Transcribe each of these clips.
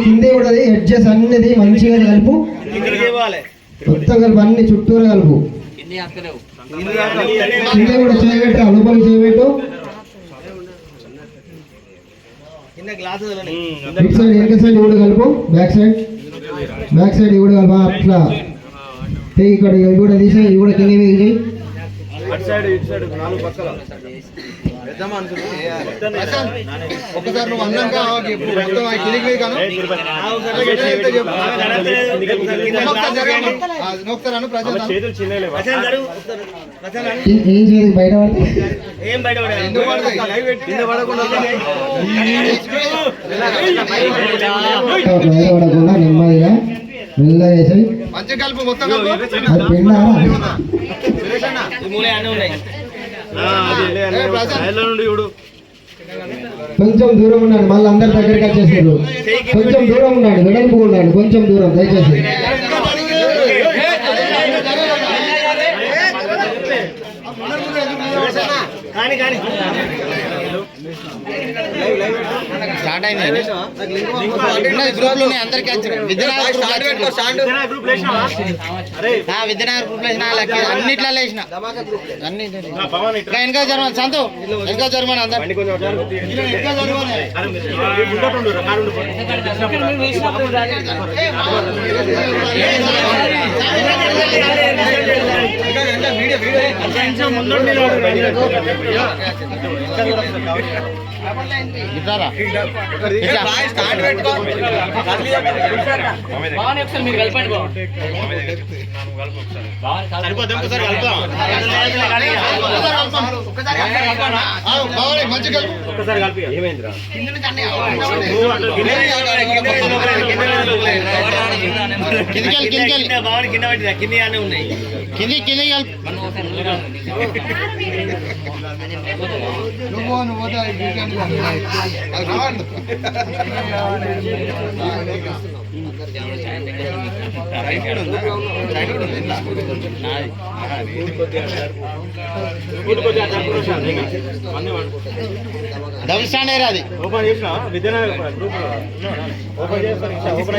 కింద కూడా ఎడ్జెస్ అన్నిది మంచిగా కలుపు, మొత్తం కలుపు, అన్ని చుట్టూరు కలుపు. కింద కూడా చేయబెట్టు, లోపలికి చేయబెట్టు. ఇటు సైడ్ వెనక సైడ్ కూడా కలుపు, బ్యాక్ సైడ్ కూడా కలుపు. అట్లా ఇక్కడ ఇవి కూడా తీసే, ఇవి కూడా కింద చేయి. ఒకసారి నువ్వు అన్నాక ఏం చేయదు, బయట పడకుండా నెమ్మదిగా మెల్లగా వేసాయి. కొంచెం దూరం ఉండండి, మళ్ళీ అందరి దగ్గరికి వచ్చేసారు. కొంచెం దూరం ఉండండి, వెడల్పు ఉండండి, కొంచెం దూరం దయచేసి. స్టార్ట్ అయింది గ్రూప్ లో అందరికి విద్యానగర్ గ్రూప్ లో అన్నిట్లో వేసిన అన్ని ఇంకా జర్మన్ సంతో ఇంకా జర్మన్ అందరు డబుల్ స్టాండ్ అయ్యారు అది ఓపెన్ చేసిన విద్యానగర్ గ్రూప్ ఓపెన్ చేస్తారు ఓపెన్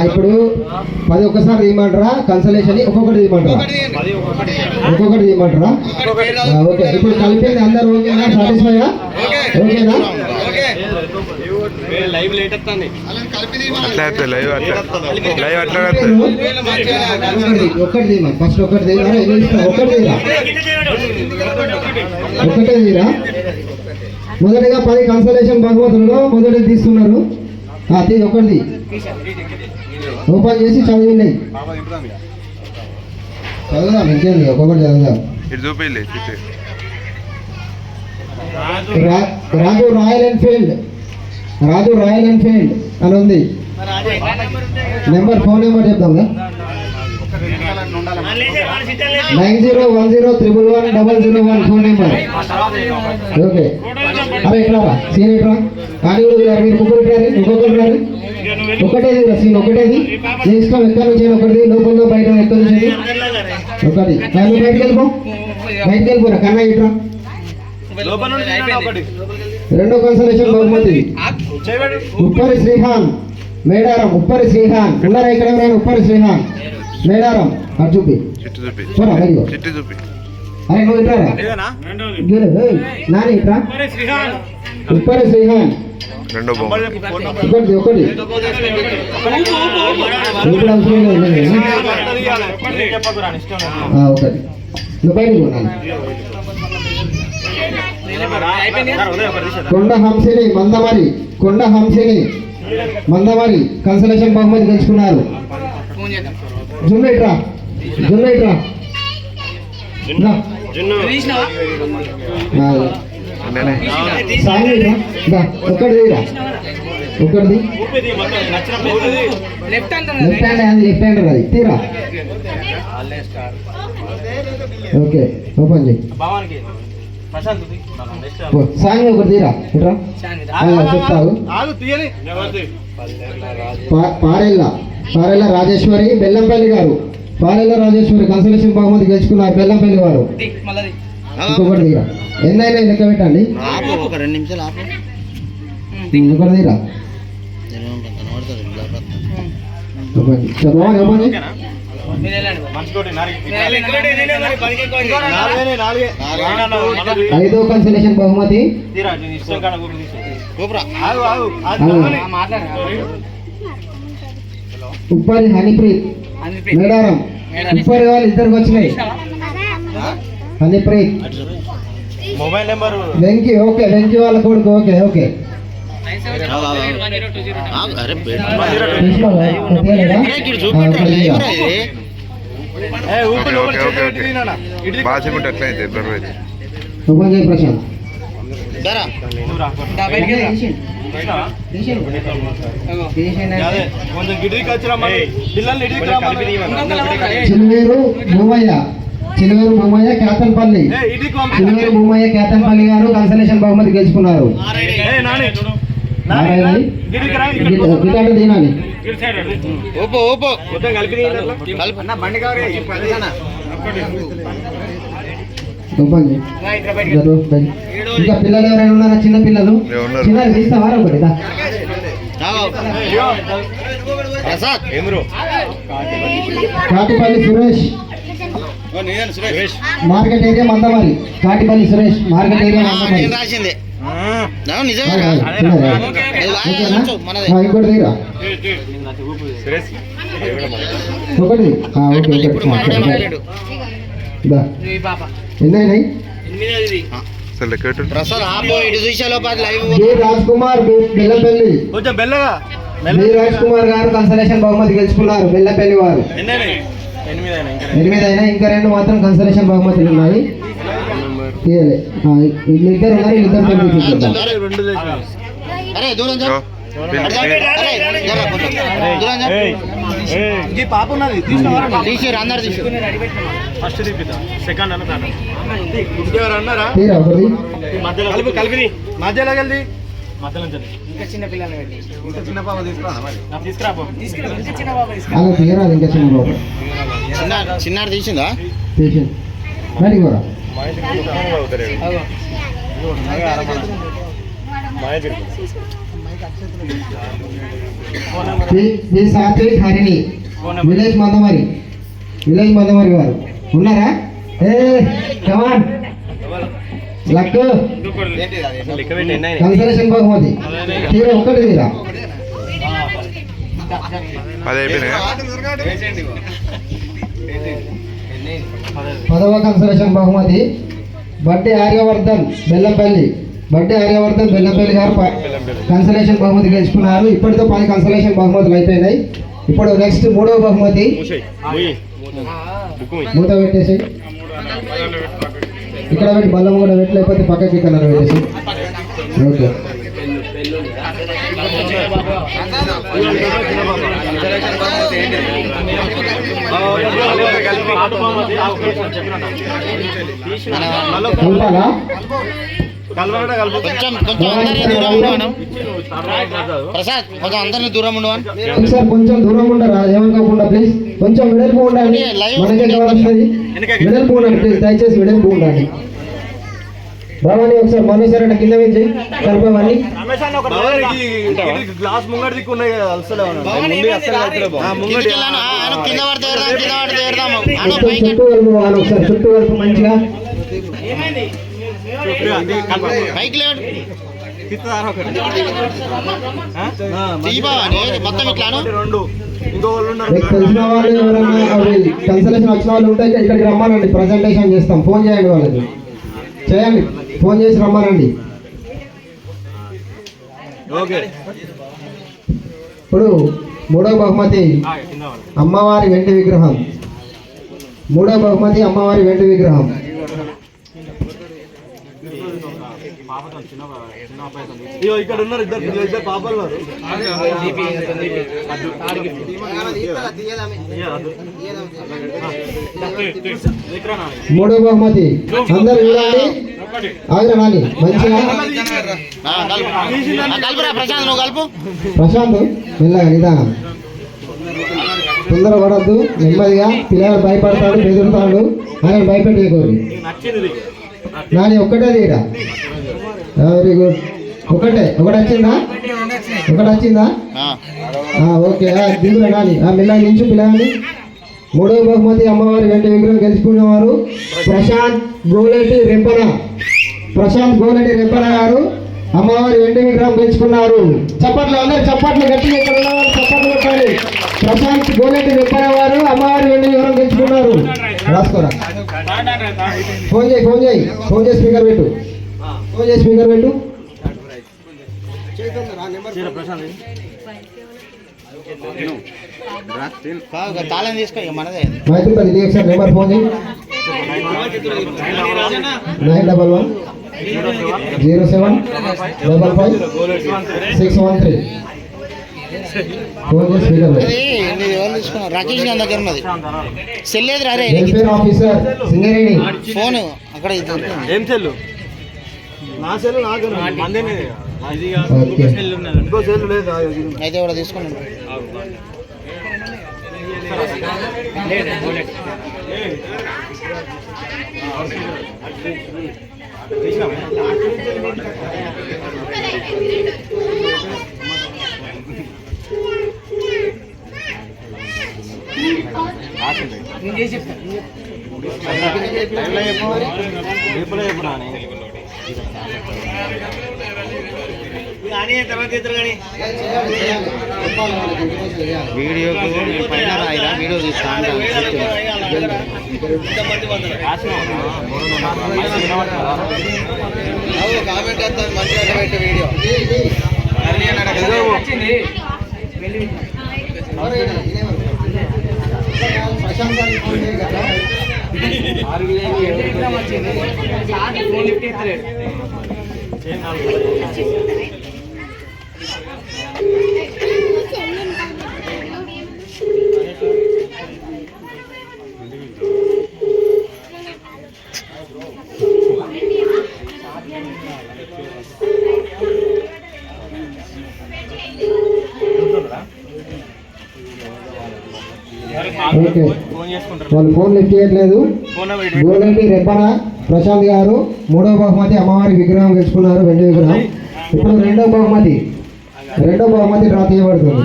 ఇప్పుడు 10 ఒక్కసారి తీయమంటారా? కన్సలేషన్ ఒక్కొక్కటి తీయమంటారా? ఒక్కొక్కటి తీయమంటారా? ఓకే. ఇప్పుడు కలిపేది అందరు ఓకేనా? సాటిస్ఫైగా ఓకేనా? ఒక్కటి తీయమా, ఫస్ట్ ఒక్కటి తీయరా, ఒక్కటి తీయరా, ఒక్కటే తీయరా. మొదటిగా 10 కన్సలేషన్ భగవతులలో మొదటి తీస్తున్నారు. ఒకటి ఓపెన్ చేసి చదివినాయి చదువుదాం, ఇంకేంది ఒక్కొక్కటి చదువుదాం. రాజు రాయల్ ఎన్ఫీల్డ్ అని ఉంది. ఫోన్ నెంబర్ చెప్తాం. 9010111101 ఫోన్ నెంబర్. ఓకే. అరే ఇట్లా సీన్ ఇట్లా కానీ మీరు ఒక్కొక్కరు రారు. ఒకటేది సీన్ ఒకటేది ఇష్టం. ఎక్కడి నుంచి ఒకటి లోపల బయట ఎక్కడి నుంచి ఒకటి. బయటకు వెళ్ళిపోరా కన్నా ఇట్లా. రెండో కన్సలేషన్ బహుమతి ఉప్పరి శ్రీహాన్ మేడారం. ఉప్పరి శ్రీహాన్ ఉన్నారా ఇక్కడ? ఉప్పరి శ్రీహాన్ మేడారం. అటు చూపి అరే నువ్వు ఇట్రారా నాని ఇట్రా. ఉప్పరి శ్రీహాన్ ఒకటి ఒకటి ఒకటి నువ్వు బయటకు ఉన్నాను. కొండ హంసిని మందమరి కన్సలేషన్ బహుమతి గెలుచుకున్నారు. జున్నైట్రా ఒకటి లెఫ్ట్ హ్యాండర్ అది తీరా. ఓకే ఓపెన్ చేయి. సాంగ్ ఒకటి తీరా ఇట్రా చెప్తావు పారెల్ల రాజేశ్వరి బెల్లంపల్లి గారు పారెల్ల రాజేశ్వరి కన్సలేషన్ బహుమతి గెలుచుకున్నారు బెల్లంపల్లి వారు ఇంకొకటి తీరా ఎన్నైనా లెక్క పెట్టండి ఒక 2 నిమిషాలు ఆపు. ఇంకొకటి తీరా చదవాలి 5వ కన్సలేషన్ బహుమతి ఉప్పరి హనీప్రీత్ మేడారం ఉప్పరి వాళ్ళు ఇద్దరికి వచ్చినాయి Honeypreet mobile number Venky okay Venky వాళ్ళ కొడుకు ఓకే ఓకే ప్రశాంత్ చిలువేరు భూమయ్య కేతన్పల్లి చిలువేరు భూమయ్య కేతన్పల్లి గారు కన్సలేషన్ బహుమతి గెలుచుకున్నారు తినాలి ఇంకా పిల్లలు ఎవరైనా ఉన్నారా చిన్న పిల్లలు చిన్నది తీస్తావారా ఒకటి Katipalli Suresh market area Mandamarri Katipalli Suresh market area Mandamarri ఇంకోటి తీరా ఒకటి ఎన్నైనాయి రాజ్ కుమార్ బెల్లంపల్లి రాజ్ కుమార్ గారు కన్సలేషన్ బహుమతి గెలుచుకున్నారు బెల్లంపల్లి వారు 8 అయినా ఇంకా 2 మాత్రం కన్సలేషన్ బహుమతులు ఉన్నాయి వీళ్ళిద్దరు ఉన్నారు చిన్నాడు తీసిందా బయటికి పోరా సాత్విక్ హరిణి విలేజ్ మందమరి వారు ఉన్నారా కమాన్ లక్ కన్సలేషన్ బహుమతి తీరా ఒక్కటి తీరా 10వ కన్సలేషన్ బహుమతి బట్టి ఆర్యవర్ధన్ బెల్లంపల్లి గారు కన్సలేషన్ బహుమతి గెలుచుకున్నారు ఇప్పటితో 10 కన్సలేషన్ బహుమతులు అయిపోయినాయి ఇప్పుడు నెక్స్ట్ 3వ బహుమతి మూత పెట్టేసి ఇక్కడ పెట్టి బల్లం కూడా పెట్టి లేకపోతే పక్కకి కలర్ పెట్టేసి ఓకే ప్రసాద్ కొంచెం అందరినీ దూరం ఉండవా సార్ కొంచెం దూరం ఉండరా ఏమనుకోకుండా ప్లీజ్ కొంచెం వెడల్పు ఉండండి మనకే కవర్ వస్తుంది వెడల్పు ఉండండి ప్లీజ్ దయచేసి వెడల్పు ఉండండి బాబాని ఒకసారి మనోసారి కింద వేసి సరిపోవన్నీ గ్లాస్ ముంగడి దిక్కు ఉన్నాయి కదా చుట్టూ కలుపు ఒకసారి చుట్టూ కలుపు మంచిగా తెలిసిన వాళ్ళు ఎవరైనా కన్సలేషన్ వచ్చిన వాళ్ళు ఉంటే ఇక్కడికి రమ్మానండి ప్రజెంటేషన్ చేస్తాం ఫోన్ చేయండి వాళ్ళకి చేయండి ఫోన్ చేసి రమ్మానండి ఇప్పుడు 3వ బహుమతి అమ్మవారి వెండి విగ్రహం ఇక్కడ ఉన్నారు ఇద్దరు పాపలు ఉన్నారు. మూడో బహుమతి అందరు చూడండి. ఆగ్రా నాని మంచిగా కలుపురా ప్రశాంత్, నువ్వు కలుపు. ప్రశాంత్ మెల్లగా నిదానం, తొందర పడద్దు, నెమ్మదిగా. పిల్లలు భయపడతాడు, బెదురుతాడు, ఆయన భయపెట్టేకోరు. నాని ఒక్కటే తీరా. Very good. ఒకటి వచ్చిందా? ఒకటి వచ్చిందా? ఓకే దిగురా నాని. మెల్లగా నించు పిల్లగాని. మూడవ బహుమతి అమ్మవారి వెండి విగ్రహం గెలుచుకున్నవారు ప్రశాంత్ గోలేటి రెప్పన. ప్రశాంత్ గోలేటి రెప్పన గారు అమ్మవారి వెండి విగ్రహం గెలుచుకున్నారు. చప్పట్లు, అందరు చప్పట్లు గట్టిగా ఇక్కడ ఉన్న వాళ్ళు చప్పట్లు కొట్టాలి. ప్రశాంత్ గోలేటి రెప్పన వారు అమ్మవారి వెండి విగ్రహం గెలుచుకున్నారు. రాసుకోరా. ఫోన్ చేయి స్పీకర్ పెట్టు. తాళం తీసుకో, ఇక మనదే. మైత్రిపతి రియాక్షన్ నెంబర్ ఫోన్ చేయి. 9107555613. ఫోన్ చేసి స్పీకర్ పెట్టు. రాకేష్ గారి దగ్గర ఉన్నది సెల్ లేదు రే. వెల్ఫేర్ ఆఫీసర్ సింగరేణి ఫోన్ అక్కడ ఏం సెల్లు? నా సెల్లు నాకు మందేనే. ఇంకో సెల్లు లేదు అయితే కూడా తీసుకున్నాను. వీడియోకు పైన రాయిరా, వీడియో తీస్తాను. కామెంట్ వస్తుంది మంచిగా పెట్టే వీడియో. ఓకే, వాళ్ళు ఫోన్ లిఫ్ట్ చేయట్లేదు. గోలంటి రెప్పన ప్రశాంత్ గారు మూడవ బహుమతి అమ్మవారి విగ్రహం గెలుచుకున్నారు, వెండి విగ్రహం. ఇప్పుడు రెండవ బహుమతి డ్రా చేయబడుతుంది.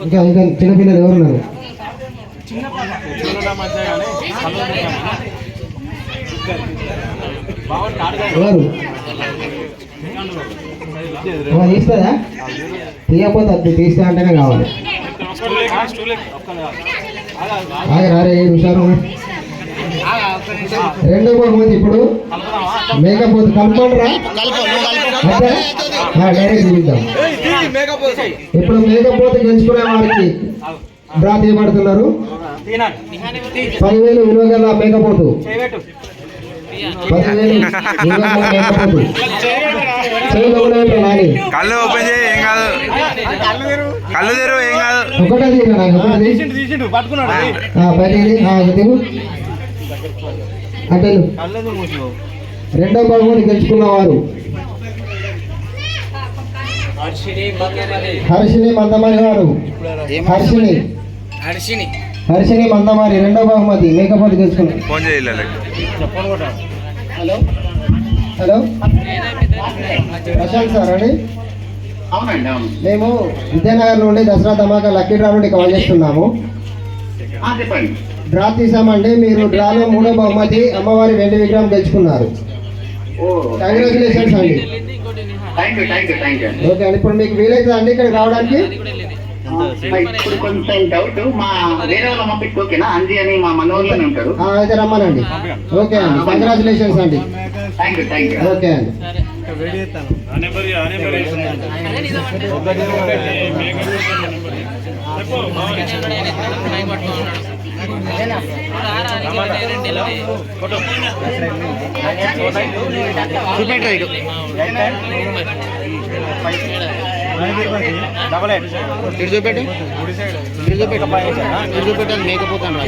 ఇంకా చిన్నపిల్లలు ఎవరున్నారు? ఎవరు తీస్తుందా? తీయకపోతే అది తీస్తే అంటేనే కావాలి. రారే 7 నిమిషాలు. రెండో బహుమతి ఇప్పుడు మేకపోతు. కలుపుకోండిరా, డైరెక్ట్ చూద్దాం. ఇప్పుడు మేకపోతు గెలుచుకునే వారికి డ్రా చేయబడుతున్నారు. 10,000 విలువ గల మేకపోతు. 10,000 మేకపోతు. నాని కళ్ళు ఓపెన్ చేయి, ఏం కాదు. కళ్ళు తెరు, ఏం కాదు. ఒకటే అంటే రెండో బహుమతి గెలుచుకున్నవారు హర్షిని మందమారి గారు. హర్షిని మందమారి రెండో బహుమతి మేకపోతు గెలుచుకున్నారు. ఫోన్ చేయాలి. హలో ప్రశాంత్ సార్ అండి. అవునండి, అవును. మేము విద్యానగర్ నుండి దసరా ధమాకా లక్కీ డ్రా నుండి కాల్ చేస్తున్నాము. చెప్పండి. డ్రా తీసామండి. మీరు డ్రాలో మూడో బహుమతి అమ్మవారి వెండి విగ్రహం గెలుచుకున్నారు. కంగ్రాచులేషన్స్ అండి. Thank you. ఓకే అండి, ఇప్పుడు మీకు వీలవుతుందా అండి ఇక్కడికి రావడానికి? ఇప్పుడు కొంచెం డౌట్, మా వేరే వాళ్ళ పంపించి ఓకేనా? అంజీ అని మా మనోళ్ళని ఉంటాడు. అయితే రమ్మనండి. ఓకే అండి, కంగ్రాచులేషన్స్ అండి. Thank you. ఓకే అండి. చూపెట్రా ఇటు ఇటు చూపెట్టు ఇటు చూపెట్టు ఇటు చూపెట్టాలి మేకపోతాను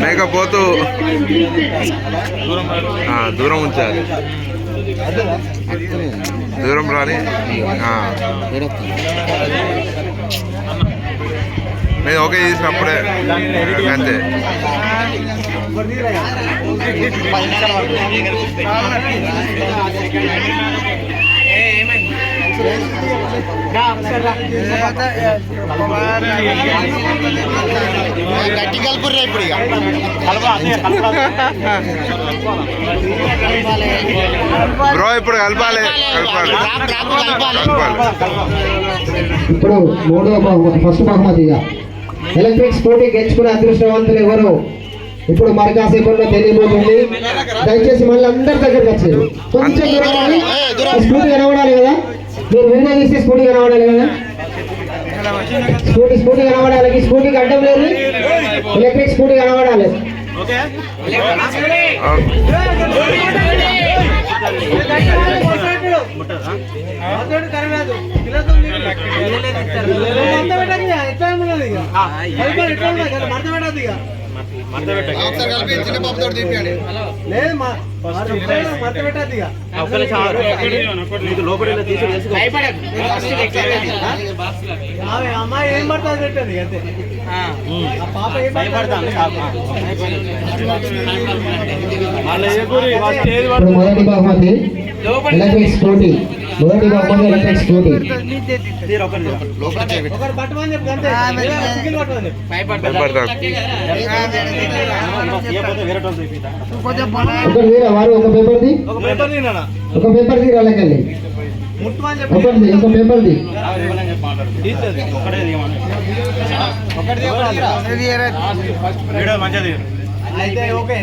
మేకపోతూ దూరం ఉంచాలి, దూరం రాని. నేను ఓకే చేసినప్పుడే అంతే. గట్టి కలుపుర్రా ఇప్పుడు ఇక బ్రో ఇప్పుడు కలపాలి కలపాలి కలపాలి. ఇప్పుడు మూడవ బహుమతి, ఫస్ట్ బహుమతి ఇక ఎలక్ట్రిక్ స్కూటీ గెలుచుకునే అదృష్టవంతులు ఎవరు ఇప్పుడు మరి కాసేపట్లో తెలియబోతుంది. దయచేసి మళ్ళీ అందరి దగ్గరికి వచ్చారు, కొంచెం దూరం రావాలి. స్కూటీ కనబడాలి కదా, మీరు వీడియో తీస్తే స్కూటీ కనబడాలి కదా, స్కూటీ కనబడాలి. స్కూటీకి అడ్డం లేదు, ఎలక్ట్రిక్ స్కూటీ కనబడాలి. చిన్న పాపతో తిప్పాడు అమ్మాయి ఏం పడుతుంది పెట్టండి అంతే. పాప ఏం ఇప్పుడు మొదటి బహుమతి ఎలక్ట్రిక్ స్కూటీ, మొదటి బహుమతి ఎలక్ట్రిక్ స్కూటీ. ఒకటి పట్టమని చెప్పి అంతే, సిగ్గులు పట్టమని చెప్పి. ఒకటి తీరా వారు, ఒక పేపర్ ది, ఒక పేపర్ తీనా ఒక పేపర్ తీరా వాళ్ళకెళ్ళి ముట్టమని చెప్పి ఒకటి ఒక పేపర్ ది. అయితే ఓకే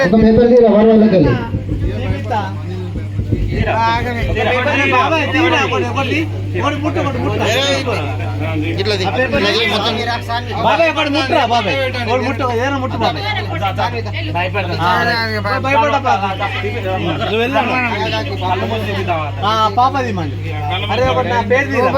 ఒక పేపర్ తీరా వారు వాళ్ళకెళ్ళి. ఇట్లా బాబాయ్ ఒకటి ముట్టురా బాబాయ్, ఒకటి ముట్టు ఏదైనా ముట్టు బాబాయ్. పాపది మంది. అరే ఒకటి నా పేరు తీరా.